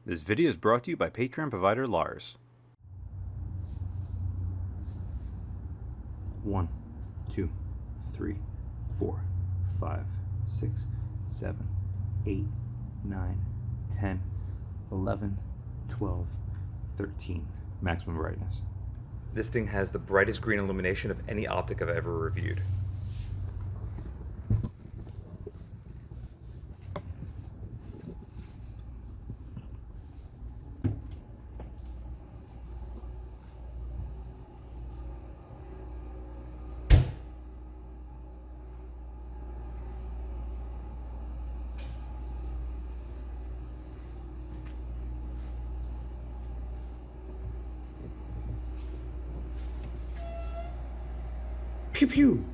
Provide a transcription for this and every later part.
This video is brought to you by Patreon provider Lars. 1, 2, 3, 4, 5, 6, 7, 8, 9, 10, 11, 12, 13. Maximum brightness. This thing has the brightest green illumination of any optic I've ever reviewed. Pew pew!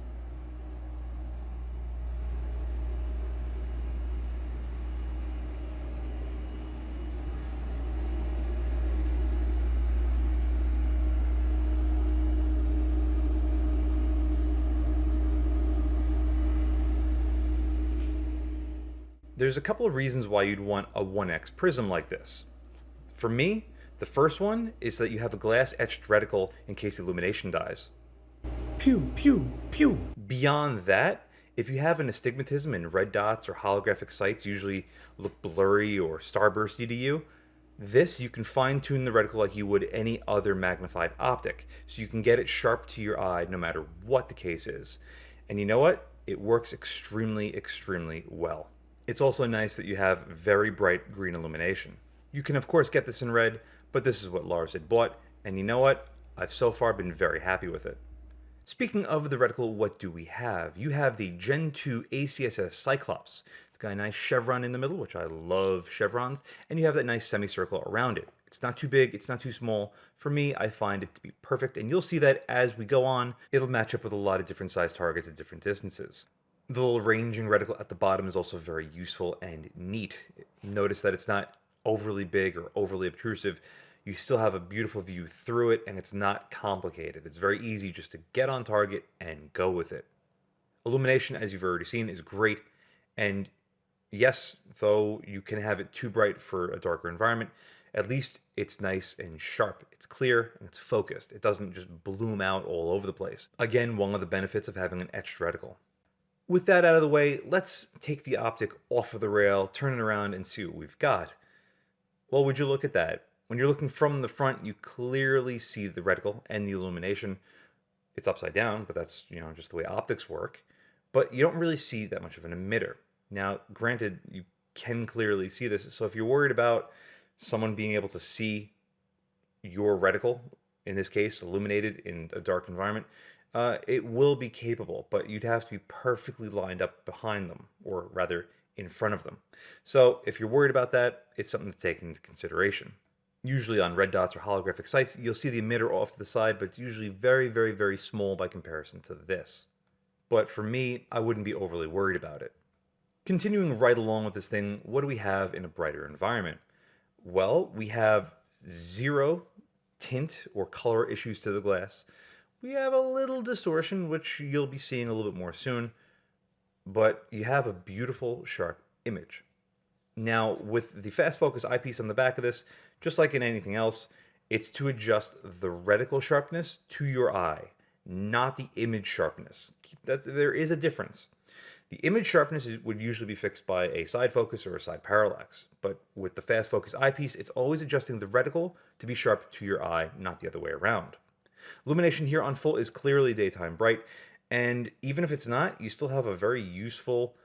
There's a couple of reasons why you'd want a 1x prism like this. For me, the first one is that you have a glass etched reticle in case the illumination dies. Pew pew pew! Beyond that, if you have an astigmatism and red dots or holographic sights usually look blurry or starbursty to you, this you can fine tune the reticle like you would any other magnified optic, so you can get it sharp to your eye no matter what the case is. And you know what? It works extremely, extremely well. It's also nice that you have very bright green illumination. You can of course get this in red, but this is what Lars had bought, and you know what? I've so far been very happy with it. Speaking of the reticle, what do we have? You have the Gen 2 ACSS Cyclops. It's got a nice chevron in the middle, which I love chevrons, and you have that nice semicircle around it. It's not too big, it's not too small. For me, I find it to be perfect, and you'll see that as we go on, it'll match up with a lot of different size targets at different distances. The little ranging reticle at the bottom is also very useful and neat. Notice that it's not overly big or overly obtrusive. You still have a beautiful view through it, and it's not complicated. It's very easy just to get on target and go with it. Illumination, as you've already seen, is great, and yes, though you can have it too bright for a darker environment, at least it's nice and sharp. It's clear and it's focused. It doesn't just bloom out all over the place. Again, one of the benefits of having an etched reticle. With that out of the way, let's take the optic off of the rail, turn it around, and see what we've got. Well, would you look at that? When you're looking from the front, you clearly see the reticle and the illumination. It's upside down, but that's, just the way optics work. But you don't really see that much of an emitter. Now, granted, you can clearly see this, so if you're worried about someone being able to see your reticle, in this case, illuminated in a dark environment, it will be capable, but you'd have to be perfectly lined up behind them, or rather, in front of them. So if you're worried about that, it's something to take into consideration. Usually on red dots or holographic sights, you'll see the emitter off to the side, but it's usually very, very, very small by comparison to this. But for me, I wouldn't be overly worried about it. Continuing right along with this thing, what do we have in a brighter environment? Well, we have zero tint or color issues to the glass. We have a little distortion, which you'll be seeing a little bit more soon, but you have a beautiful, sharp image. Now, with the fast focus eyepiece on the back of this, just like in anything else, it's to adjust the reticle sharpness to your eye, not the image sharpness. There is a difference. The image sharpness would usually be fixed by a side focus or a side parallax, but with the fast focus eyepiece, it's always adjusting the reticle to be sharp to your eye, not the other way around. Illumination here on full is clearly daytime bright, and even if it's not, you still have a very useful,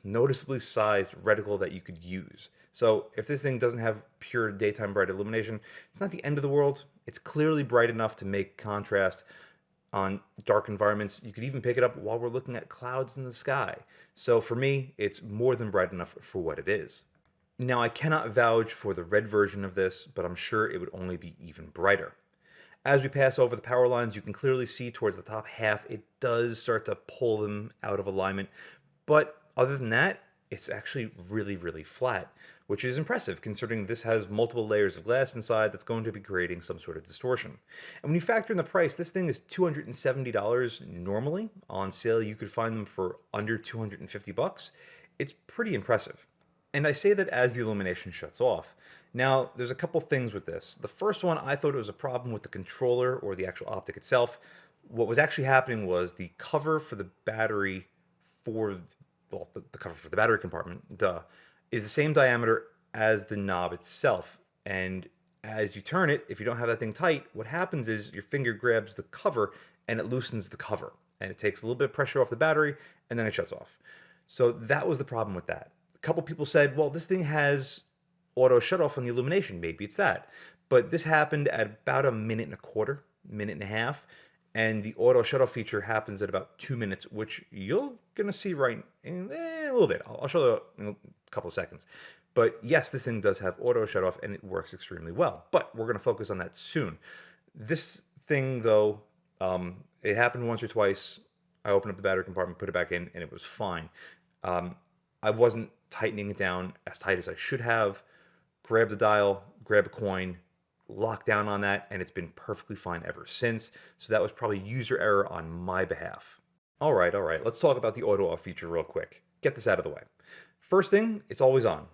noticeably sized reticle that you could use. So if this thing doesn't have pure daytime bright illumination, it's not the end of the world. It's clearly bright enough to make contrast on dark environments. You could even pick it up while we're looking at clouds in the sky. So for me, it's more than bright enough for what it is. Now, I cannot vouch for the red version of this, but I'm sure it would only be even brighter. As we pass over the power lines, you can clearly see towards the top half, it does start to pull them out of alignment. But other than that, it's actually really, really flat, which is impressive considering this has multiple layers of glass inside that's going to be creating some sort of distortion. And when you factor in the price, this thing is $270 normally. On sale, you could find them for under 250 bucks. It's pretty impressive. And I say that as the illumination shuts off. Now, there's a couple things with this. The first one, I thought it was a problem with the controller or the actual optic itself. What was actually happening was the cover for the battery for, well, the cover for the battery compartment, is the same diameter as the knob itself. And as you turn it, if you don't have that thing tight, what happens is your finger grabs the cover and it loosens the cover. And it takes a little bit of pressure off the battery and then it shuts off. So that was the problem with that. A couple people said, well, this thing has auto shut off on the illumination. Maybe it's that. But this happened at about a minute and a quarter, minute and a half. And the auto shut off feature happens at about 2 minutes, which you're going to see right in a little bit. I'll show you in a couple of seconds. But yes, this thing does have auto shut off and it works extremely well. But we're going to focus on that soon. This thing, though, it happened once or twice. I opened up the battery compartment, put it back in, and it was fine. I wasn't tightening it down as tight as I should have. Grab the dial, grab a coin, lock down on that, and it's been perfectly fine ever since. So that was probably user error on my behalf. All right, let's talk about the auto off feature real quick. Get this out of the way. First thing, it's always on.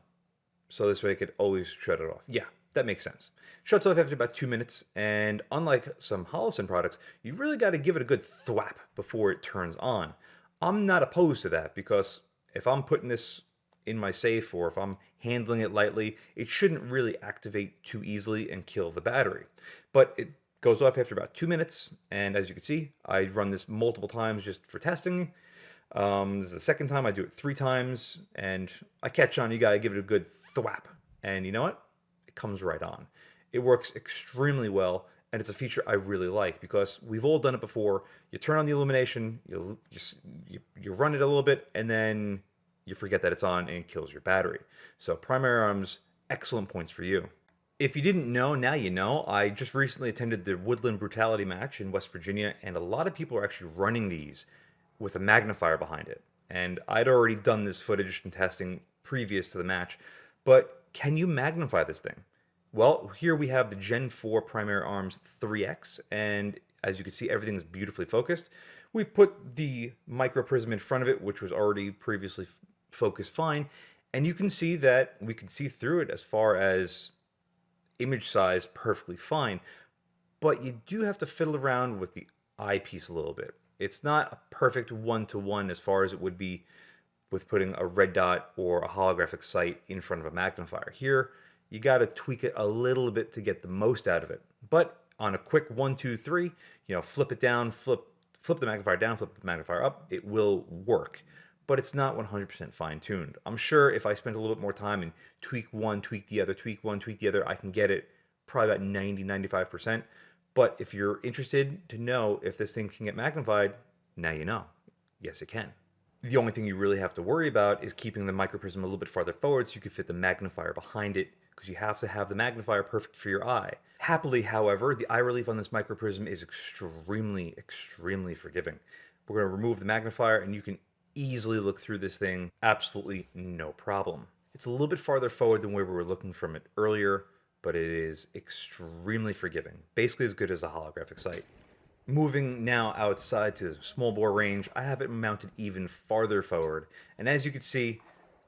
So this way I could always shut it off. Yeah, that makes sense. Shuts off after about 2 minutes, and unlike some Holosun products, you really got to give it a good thwap before it turns on. I'm not opposed to that because if I'm putting this in my safe or if I'm handling it lightly, it shouldn't really activate too easily and kill the battery. But it goes off after about 2 minutes, and as you can see, I run this multiple times just for testing. This is the second time. I do it 3 times, and I catch on. You gotta give it a good thwap, and you know what? It comes right on. It works extremely well, and it's a feature I really like because we've all done it before. You turn on the illumination, you run it a little bit, and then you forget that it's on and it kills your battery. So PrimaryArms, excellent points for you. If you didn't know, now you know. I just recently attended the Woodland Brutality match in West Virginia, and a lot of people are actually running these with a magnifier behind it. And I'd already done this footage and testing previous to the match, but can you magnify this thing? Well, here we have the Gen 4 PrimaryArms 3X, and as you can see, everything is beautifully focused. We put the MicroPrism in front of it, which was already previously focused fine, and you can see that we can see through it as far as image size perfectly fine, but you do have to fiddle around with the eyepiece a little bit. It's not a perfect one-to-one as far as it would be with putting a red dot or a holographic sight in front of a magnifier. Here, you got to tweak it a little bit to get the most out of it. But on a quick 1, 2, 3, flip it down, flip the magnifier down, flip the magnifier up, it will work. But it's not 100% fine-tuned. I'm sure if I spent a little bit more time and tweak one, tweak the other, tweak one, tweak the other, I can get it probably about 90, 95%. But if you're interested to know if this thing can get magnified, now you know. Yes, it can. The only thing you really have to worry about is keeping the MicroPrism a little bit farther forward so you can fit the magnifier behind it, because you have to have the magnifier perfect for your eye. Happily, however, the eye relief on this MicroPrism is extremely, extremely forgiving. We're going to remove the magnifier and you can easily look through this thing, absolutely no problem. It's a little bit farther forward than where we were looking from it earlier, but it is extremely forgiving. Basically as good as a holographic sight. Moving now outside to the Smallbore range, I have it mounted even farther forward, and as you can see,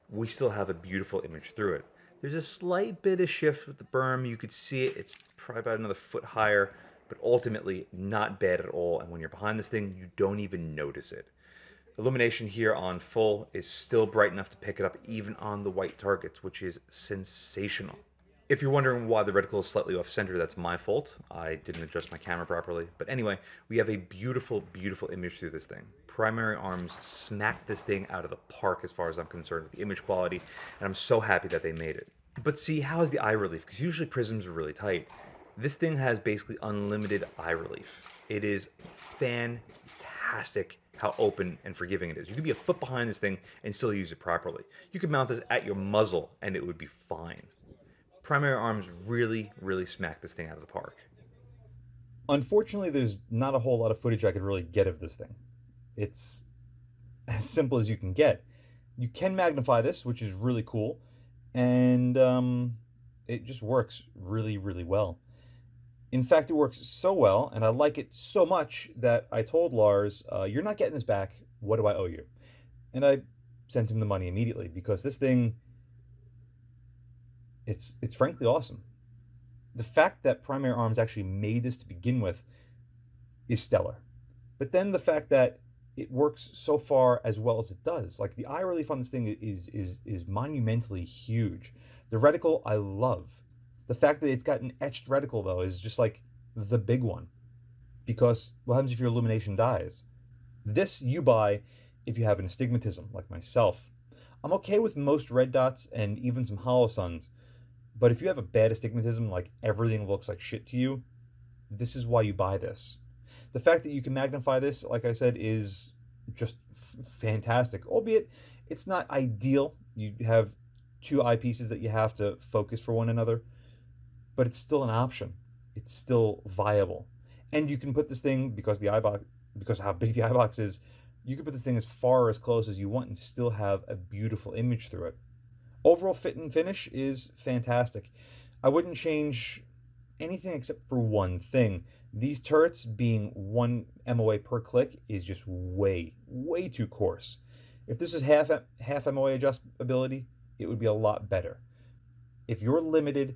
we still have a beautiful image through it. There's a slight bit of shift with the berm. You could see it. It's probably about another foot higher, but ultimately not bad at all, and when you're behind this thing, you don't even notice it. Illumination here on full is still bright enough to pick it up even on the white targets, which is sensational. If you're wondering why the reticle is slightly off center, that's my fault. I didn't adjust my camera properly. But anyway, we have a beautiful, beautiful image through this thing. PrimaryArms smacked this thing out of the park as far as I'm concerned with the image quality, and I'm so happy that they made it. But see, how is the eye relief? Because usually prisms are really tight. This thing has basically unlimited eye relief. It is fantastic how open and forgiving it is. You could be a foot behind this thing and still use it properly. You could mount this at your muzzle and it would be fine. PrimaryArms really, really smacked this thing out of the park. Unfortunately, there's not a whole lot of footage I could really get of this thing. It's as simple as you can get. You can magnify this, which is really cool, and it just works really, really well. In fact, it works so well, and I like it so much that I told Lars, you're not getting this back, what do I owe you? And I sent him the money immediately, because this thing It's frankly awesome. The fact that PrimaryArms actually made this to begin with is stellar. But then the fact that it works so far as well as it does, like the eye relief on this thing is monumentally huge. The reticle I love. The fact that it's got an etched reticle though is just like the big one, because what happens if your illumination dies? This you buy if you have an astigmatism like myself. I'm okay with most red dots and even some hollow suns, but if you have a bad astigmatism, like everything looks like shit to you, this is why you buy this. The fact that you can magnify this, like I said, is just fantastic. Albeit, it's not ideal. You have two eyepieces that you have to focus for one another, but it's still an option. It's still viable. And you can put this thing, because the eye box, because how big the eye box is, you can put this thing as far or as close as you want and still have a beautiful image through it. Overall fit and finish is fantastic. I wouldn't change anything except for one thing. These turrets being 1 MOA per click is just way too coarse. If this is half MOA adjustability, it would be a lot better. If you're limited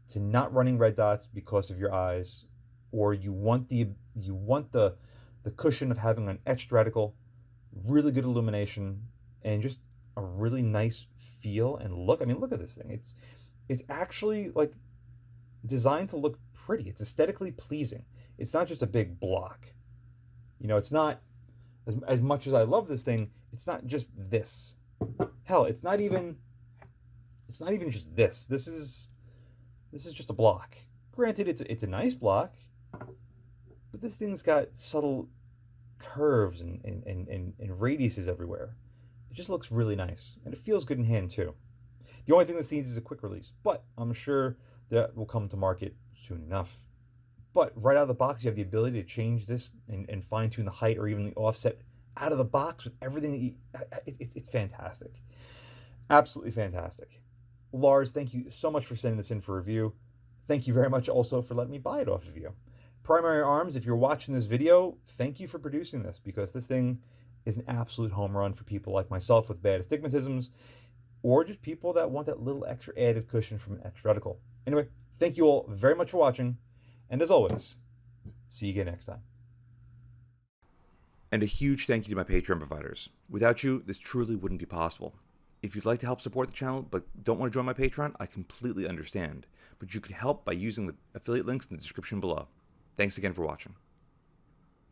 to not running red dots because of your eyes, or you want the cushion of having an etched reticle, really good illumination, and just a really nice feel and look. I mean, look at this thing. It's actually like designed to look pretty. It's aesthetically pleasing. It's not just a big block. You know, it's not, as much as I love this thing, it's not just this. Hell, it's not even just this. This is just a block. Granted, it's a nice block, but this thing's got subtle curves and radiuses everywhere. It just looks really nice, and it feels good in hand too. The only thing this needs is a quick release, but I'm sure that will come to market soon enough. But right out of the box, you have the ability to change this and fine tune the height or even the offset out of the box with everything that it's fantastic. Absolutely fantastic. Lars, thank you so much for sending this in for review. Thank you very much also for letting me buy it off of you. PrimaryArms, if you're watching this video, thank you for producing this, because this thing is an absolute home run for people like myself with bad astigmatisms, or just people that want that little extra added cushion from an extra reticle. Anyway, thank you all very much for watching, and as always, see you again next time. And a huge thank you to my Patreon providers. Without you, this truly wouldn't be possible. If you'd like to help support the channel but don't want to join my Patreon, I completely understand. But you can help by using the affiliate links in the description below. Thanks again for watching.